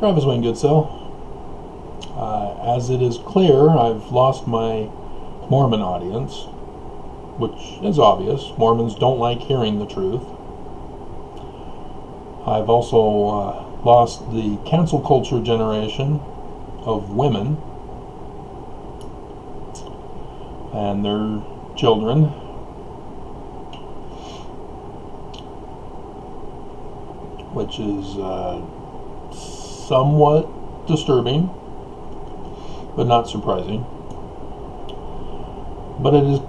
Travis Wayne Goodsell. As it is clear, I've lost my Mormon audience, which is obvious. Mormons don't like hearing the truth. I've also lost the cancel culture generation of women and their children. Which is somewhat disturbing, but not surprising. But it is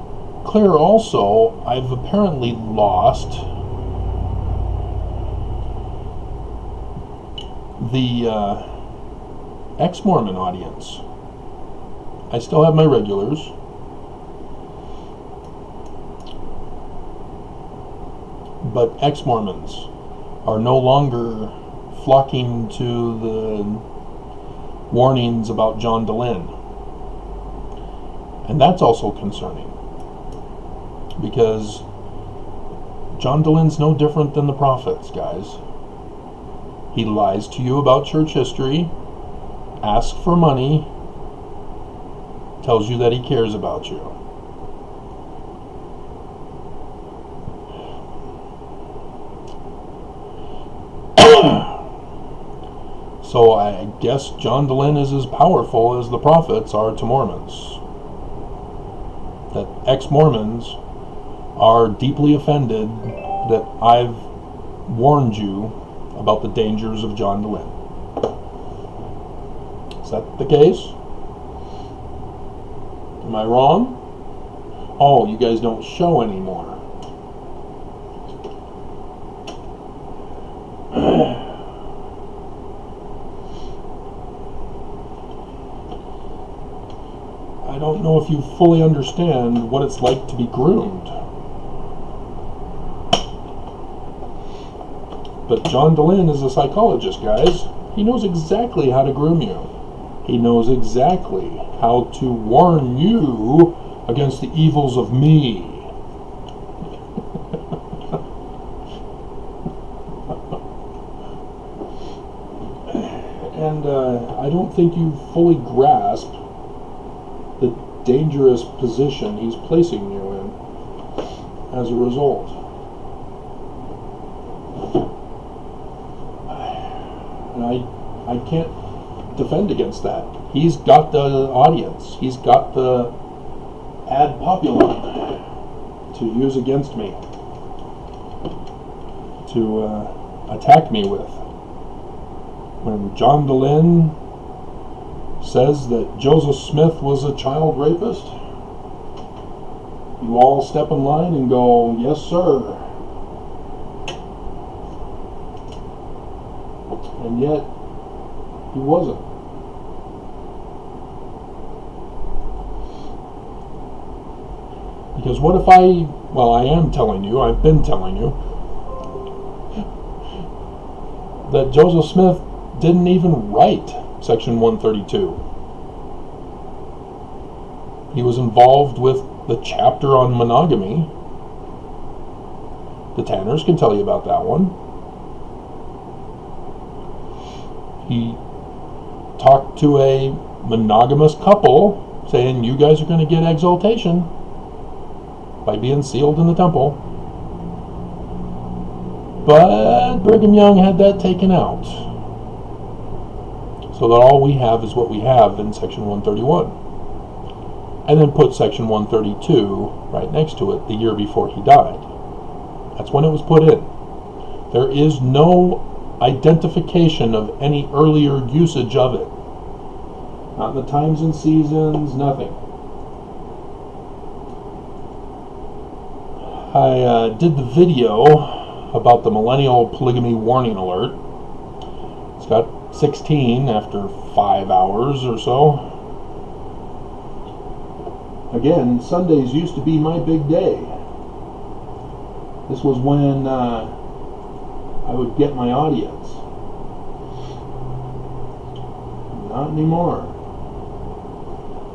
clear also I've apparently lost the ex-Mormon audience. I still have my regulars, but ex-Mormons are no longer flocking to the warnings about John Dehlin. And that's also concerning, because John Dehlin's no different than the prophets, guys. He lies to you about church history, asks for money, tells you that he cares about you. So I guess John Dehlin is as powerful as the prophets are to Mormons. That ex-Mormons are deeply offended that I've warned you about the dangers of John Dehlin. Is that the case? Am I wrong? Oh, you guys don't show anymore. I don't know if you fully understand what it's like to be groomed. But John Dehlin is a psychologist, guys. He knows exactly how to groom you. He knows exactly how to warn you against the evils of me. And I don't think you fully grasp the dangerous position he's placing you in as a result. And I can't defend against that. He's got the audience. He's got the ad populum to use against me, to attack me with. When John Dehlin says that Joseph Smith was a child rapist, you all step in line and go, yes, sir. And yet, he wasn't. Because what if I am telling you, I've been telling you, that Joseph Smith didn't even write Section 132. He was involved with the chapter on monogamy. The Tanners can tell you about that one. He talked to a monogamous couple saying, you guys are going to get exaltation by being sealed in the temple. But Brigham Young had that taken out, so that all we have is what we have in Section 131. And then put Section 132 right next to it the year before he died. That's when it was put in. There is no identification of any earlier usage of it. Not in the times and seasons, nothing. I did the video about the millennial polygamy warning alert. It's got 16 after 5 hours or so. Again, Sundays used to be my big day. This was when I would get my audience. Not anymore.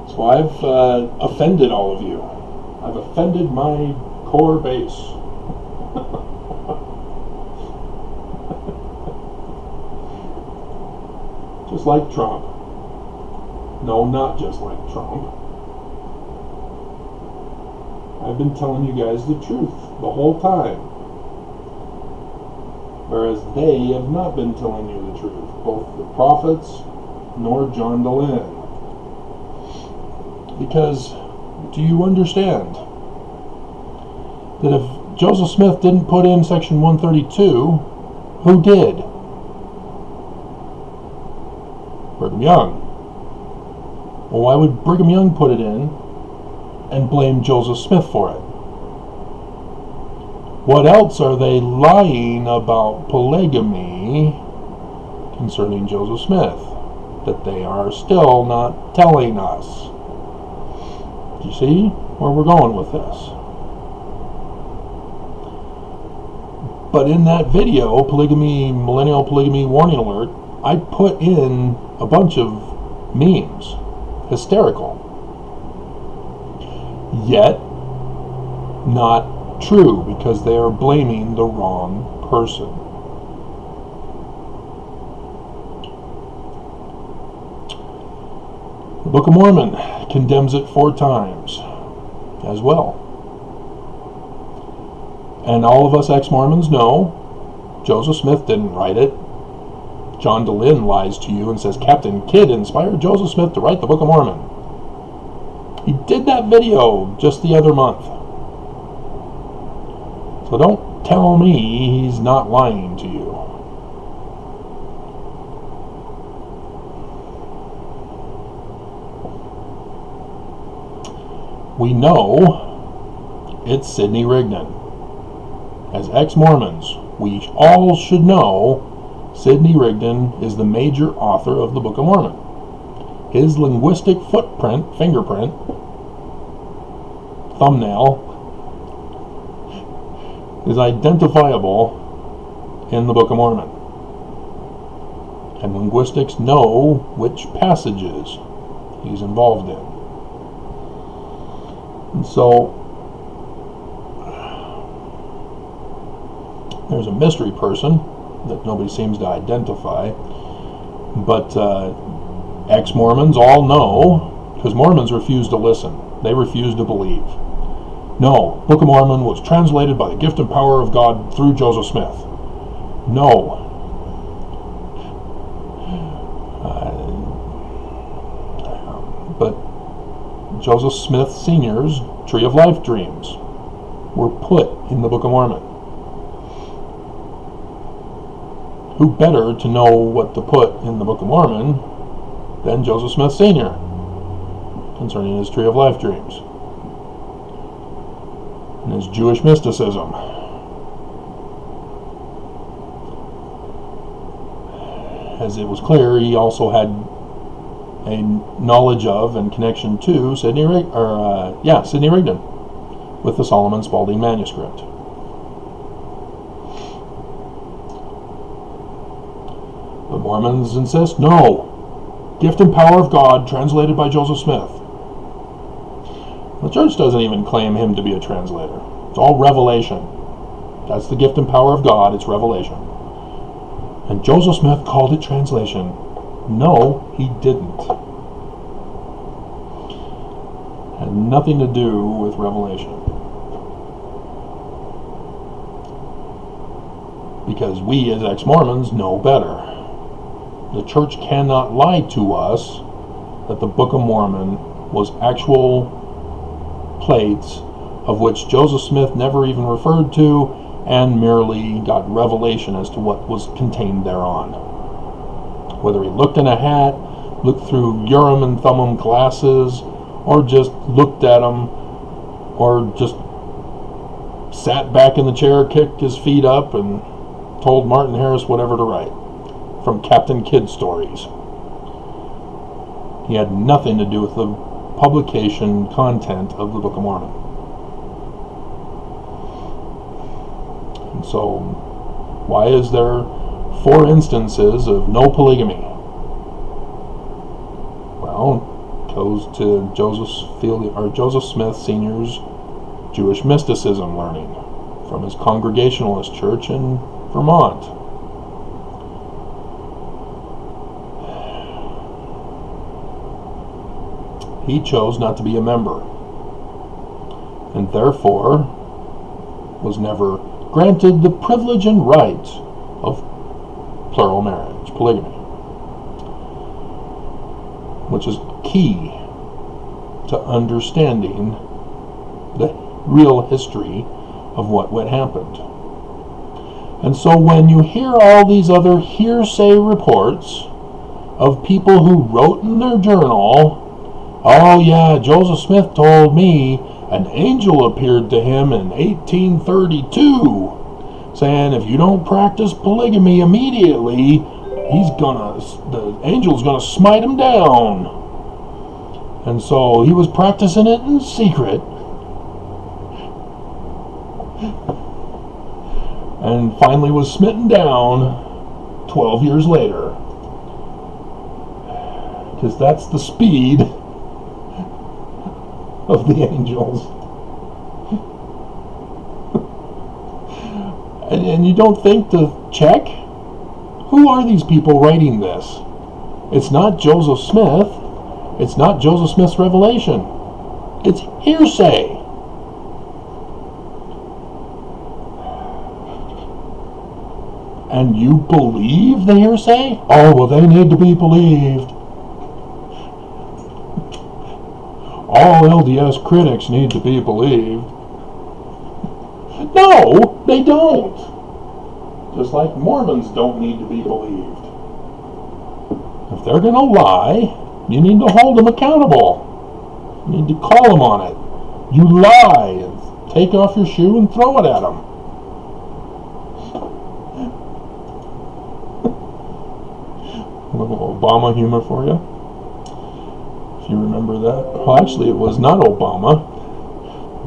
So I've offended all of you. I've offended my core base. just like Trump. No, not just like Trump. I've been telling you guys the truth the whole time. Whereas they have not been telling you the truth. Both the prophets nor John Dehlin. Because, do you understand that if Joseph Smith didn't put in section 132, who did? Brigham Young. Well, why would Brigham Young put it in and blame Joseph Smith for it? What else are they lying about polygamy concerning Joseph Smith that they are still not telling us? Do you see where we're going with this? But in that video, Millennial Polygamy Warning Alert, I put in a bunch of memes. Hysterical. Yet, not true, because they are blaming the wrong person. The Book of Mormon condemns it 4 times as well. And all of us ex-Mormons know Joseph Smith didn't write it. John Dehlin lies to you and says Captain Kidd inspired Joseph Smith to write the Book of Mormon. He did that video just the other month. So don't tell me he's not lying to you. We know it's Sidney Rigdon. As ex-Mormons, we all should know Sidney Rigdon is the major author of the Book of Mormon. His linguistic fingerprint, thumbnail, is identifiable in the Book of Mormon. And linguistics know which passages he's involved in. And so, there's a mystery person that nobody seems to identify, but ex-Mormons all know, because Mormons refuse to listen. They refuse to believe. No, Book of Mormon was translated by the gift and power of God through Joseph Smith. No. But Joseph Smith Sr.'s Tree of Life dreams were put in the Book of Mormon. Who better to know what to put in the Book of Mormon than Joseph Smith Sr. concerning his Tree of Life dreams and his Jewish mysticism. As it was clear, he also had a knowledge of and connection to Sidney Rigdon with the Solomon Spaulding manuscript. The Mormons insist, no, gift and power of God translated by Joseph Smith. The church doesn't even claim him to be a translator. It's all revelation. That's the gift and power of God, it's revelation. And Joseph Smith called it translation. No, he didn't. Had nothing to do with revelation. Because we as ex-Mormons know better. The church cannot lie to us that the Book of Mormon was actual plates of which Joseph Smith never even referred to and merely got revelation as to what was contained thereon. Whether he looked in a hat, looked through Urim and Thummim glasses, or just looked at them, or just sat back in the chair, kicked his feet up, and told Martin Harris whatever to write from Captain Kidd stories. He had nothing to do with the publication content of the Book of Mormon. And so, why is there 4 instances of no polygamy? Well, it goes to Joseph Smith Sr.'s Jewish mysticism learning from his Congregationalist church in Vermont. he chose not to be a member, and therefore was never granted the privilege and right of plural marriage, polygamy, which is key to understanding the real history of what happened. And so when you hear all these other hearsay reports of people who wrote in their journal, oh yeah, Joseph Smith told me an angel appeared to him in 1832 saying if you don't practice polygamy immediately, the angel's gonna smite him down. And so he was practicing it in secret. And finally was smitten down 12 years later. Because that's the speed of the angels. And you don't think to check? Who are these people writing this? It's not Joseph Smith. It's not Joseph Smith's revelation. It's hearsay. And you believe the hearsay? Oh, well, they need to be believed. All LDS critics need to be believed. No, they don't. Just like Mormons don't need to be believed. If they're going to lie, you need to hold them accountable. You need to call them on it. You lie and take off your shoe and throw it at them. A little Obama humor for you, if you remember that. Well, actually, it was not Obama.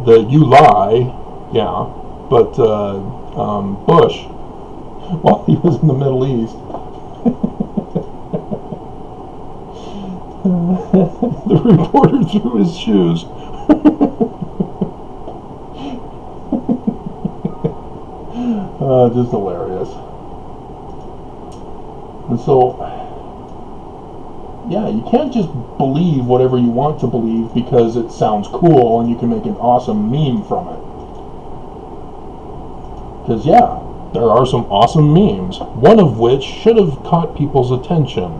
The you lie, yeah, but Bush, while he was in the Middle East. The reporter threw his shoes. Just hilarious. And so, yeah, you can't just believe whatever you want to believe because it sounds cool and you can make an awesome meme from it. Because, yeah, there are some awesome memes, one of which should have caught people's attention.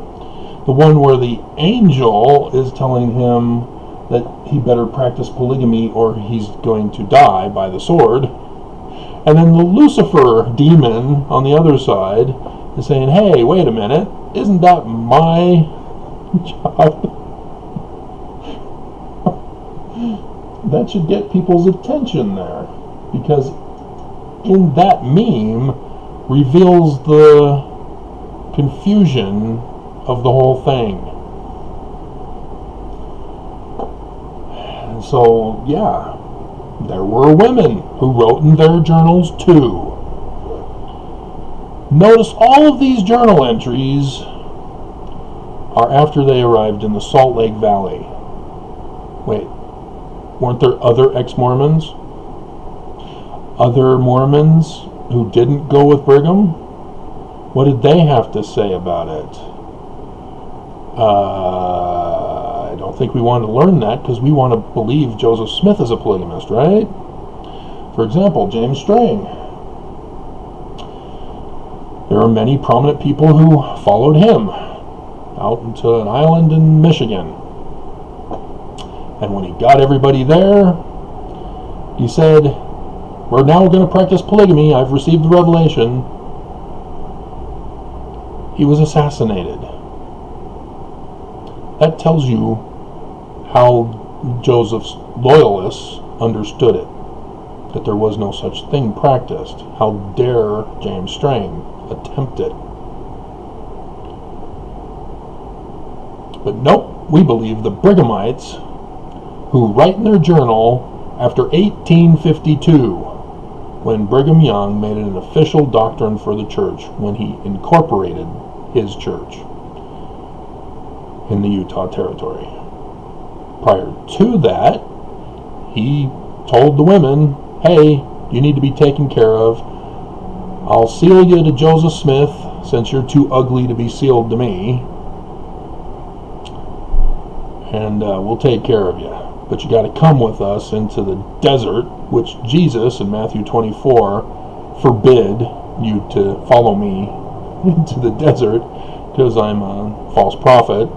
The one where the angel is telling him that he better practice polygamy or he's going to die by the sword. And then the Lucifer demon on the other side is saying, hey, wait a minute, isn't that my job? That should get people's attention there, because in that meme reveals the confusion of the whole thing. And so, yeah, there were women who wrote in their journals too. Notice all of these journal entries are after they arrived in the Salt Lake Valley. Wait, weren't there other ex-Mormons? Other Mormons who didn't go with Brigham? What did they have to say about it? I don't think we want to learn that because we want to believe Joseph Smith is a polygamist, right? For example, James Strang. There are many prominent people who followed him out into an island in Michigan. And when he got everybody there, he said, we're now going to practice polygamy. I've received the revelation. He was assassinated. That tells you how Joseph's loyalists understood it, that there was no such thing practiced. How dare James Strang attempt it? But nope, we believe the Brighamites who write in their journal after 1852, when Brigham Young made it an official doctrine for the church when he incorporated his church in the Utah Territory. Prior to that, he told the women, hey, you need to be taken care of. I'll seal you to Joseph Smith since you're too ugly to be sealed to me. and we'll take care of you. But you got to come with us into the desert, which Jesus in Matthew 24 forbid you to follow me into the desert because I'm a false prophet,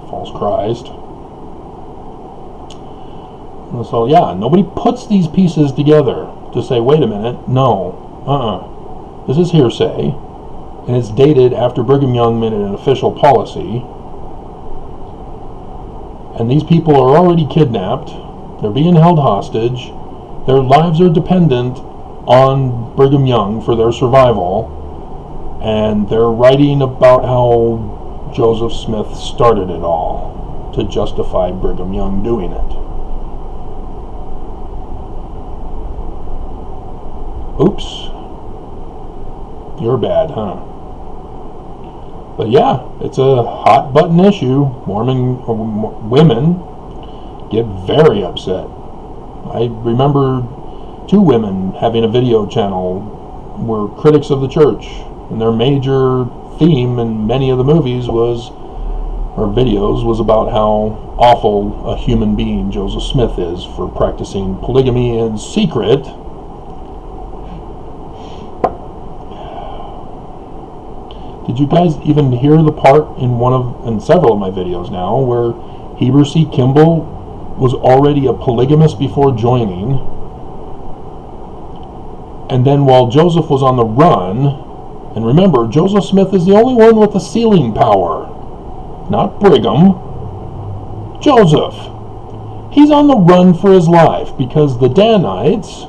false Christ. And so yeah, nobody puts these pieces together to say, wait a minute, no, this is hearsay, and it's dated after Brigham Young made it an official policy, and these people are already kidnapped, they're being held hostage, their lives are dependent on Brigham Young for their survival, and they're writing about how Joseph Smith started it all to justify Brigham Young doing it. Oops. You're bad, huh? But yeah, it's a hot button issue. Mormon women get very upset. I remember 2 women having a video channel were critics of the church, and their major theme in many of the movies or videos was about how awful a human being Joseph Smith is for practicing polygamy in secret. Did you guys even hear the part in several of my videos now where Heber C. Kimball was already a polygamist before joining, and then while Joseph was on the run, and remember, Joseph Smith is the only one with the sealing power, not Brigham, Joseph. He's on the run for his life because the Danites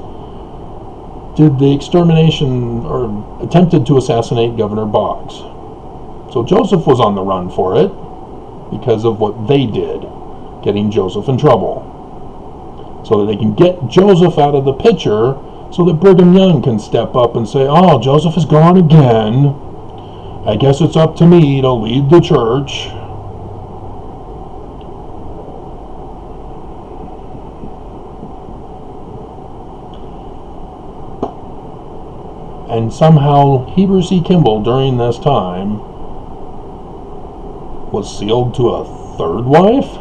did the extermination or attempted to assassinate Governor Boggs. So Joseph was on the run for it because of what they did, getting Joseph in trouble. So that they can get Joseph out of the picture so that Brigham Young can step up and say, oh, Joseph is gone again. I guess it's up to me to lead the church. And somehow Heber C. Kimball during this time was sealed to a 3rd wife?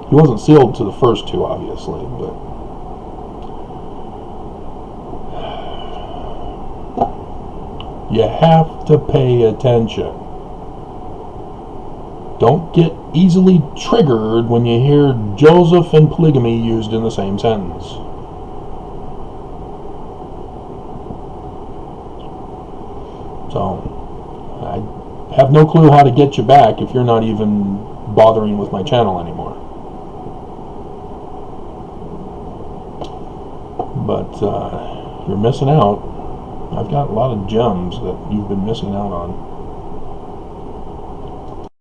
He wasn't sealed to the first 2, obviously, but you have to pay attention. Don't get easily triggered when you hear Joseph and polygamy used in the same sentence. So, I have no clue how to get you back if you're not even bothering with my channel anymore. But you're missing out. I've got a lot of gems that you've been missing out on.